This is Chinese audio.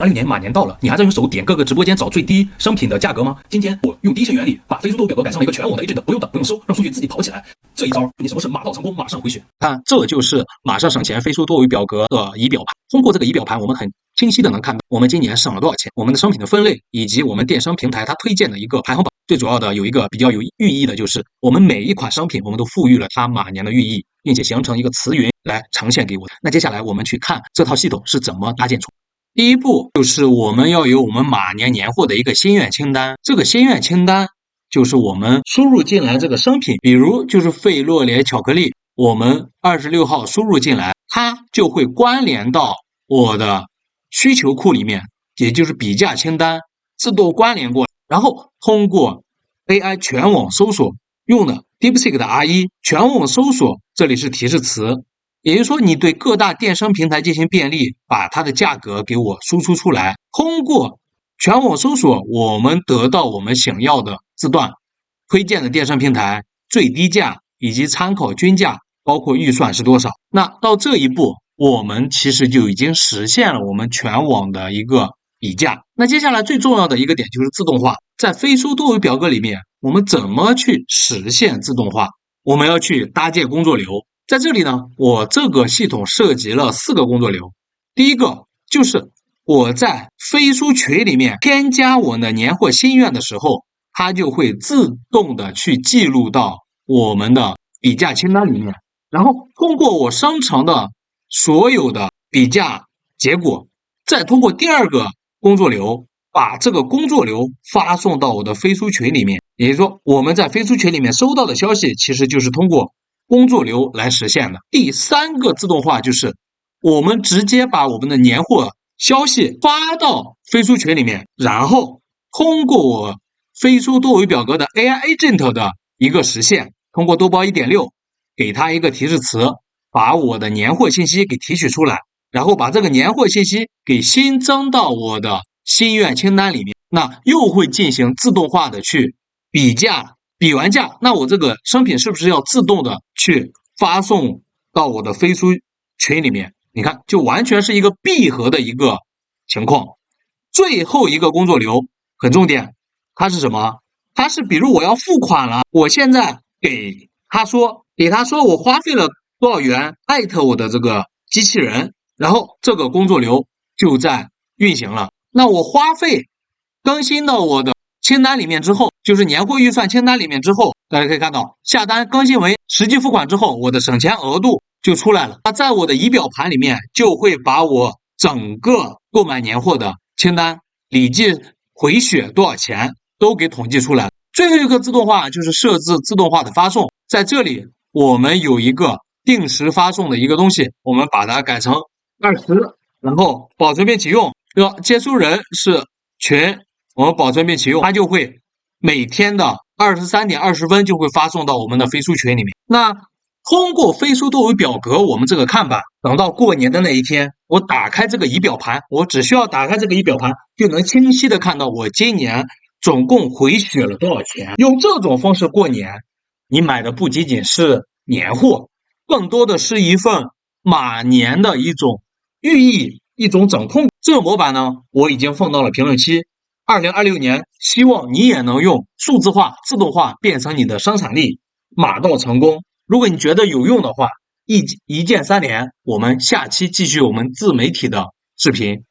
2020年马年到了，你还在用手点各个直播间找最低商品的价格吗？今天我用第一线原理把飞书多维表格改成了一个全网的 agent， 不用等不用搜，让数据自己跑起来。这一招，你什么是马到成功，马上回血？看，这就是马上省钱飞书多维表格的仪表盘。通过这个仪表盘，我们很清晰的能看到我们今年省了多少钱，我们的商品的分类，以及我们电商平台它推荐的一个排行榜。最主要的有一个比较有寓意的就是，我们每一款商品我们都赋予了它马年的寓意，并且形成一个词云来呈现给我。那接下来我们去看这套系统是怎么搭建出来的。第一步就是我们要有我们马年年货的一个心愿清单，这个心愿清单就是我们输入进来这个商品，比如就是费洛莲巧克力，我们26号输入进来，它就会关联到我的需求库里面，也就是比价清单，自动关联过来，然后通过 AI 全网搜索用的 DeepSeek 的 R1 全网搜索，这里是提示词，也就是说你对各大电商平台进行便利，把它的价格给我输出出来，通过全网搜索我们得到我们想要的字段，推荐的电商平台最低价以及参考均价，包括预算是多少。那到这一步我们其实就已经实现了我们全网的一个比价。那接下来最重要的一个点就是自动化，在飞书多维表格里面我们怎么去实现自动化，我们要去搭建工作流。在这里呢，我这个系统涉及了4个工作流。第一个就是我在飞书群里面添加我的年货心愿的时候，它就会自动的去记录到我们的比价清单里面，然后通过我生成的所有的比价结果，再通过第2个工作流把这个工作流发送到我的飞书群里面。也就是说我们在飞书群里面收到的消息其实就是通过工作流来实现的。第3个自动化就是我们直接把我们的年货消息发到飞书群里面，然后通过我飞书多维表格的 AI agent 的一个实现，通过多包 1.6 给它一个提示词，把我的年货信息给提取出来，然后把这个年货信息给新增到我的心愿清单里面，那又会进行自动化的去比价，比完价，那我这个商品是不是要自动的去发送到我的飞书群里面？你看，就完全是一个闭合的一个情况。最后一个工作流很重点，它是什么？它是比如我要付款了，我现在给他说我花费了多少元，艾特我的这个机器人，然后这个工作流就在运行了。那我花费更新到我的清单里面之后，就是年货预算清单里面之后，大家可以看到下单更新为实际付款之后，我的省钱额度就出来了。那在我的仪表盘里面就会把我整个购买年货的清单累计回血多少钱都给统计出来了。最后一个自动化就是设置自动化的发送，在这里我们有一个定时发送的一个东西，我们把它改成20，然后保存并启用，接收人是群，我们保存并启用，它就会每天的23点20分就会发送到我们的飞书群里面。那通过飞书多维表格我们这个看板，等到过年的那一天，我打开这个仪表盘，我只需要打开这个仪表盘就能清晰的看到我今年总共回血了多少钱。用这种方式过年，你买的不仅仅是年货，更多的是一份马年的一种寓意，一种整控。这个模板呢，我已经放到了评论区。2026年，希望你也能用数字化、自动化变成你的生产力，马到成功。如果你觉得有用的话，一键3连，我们下期继续我们自媒体的视频。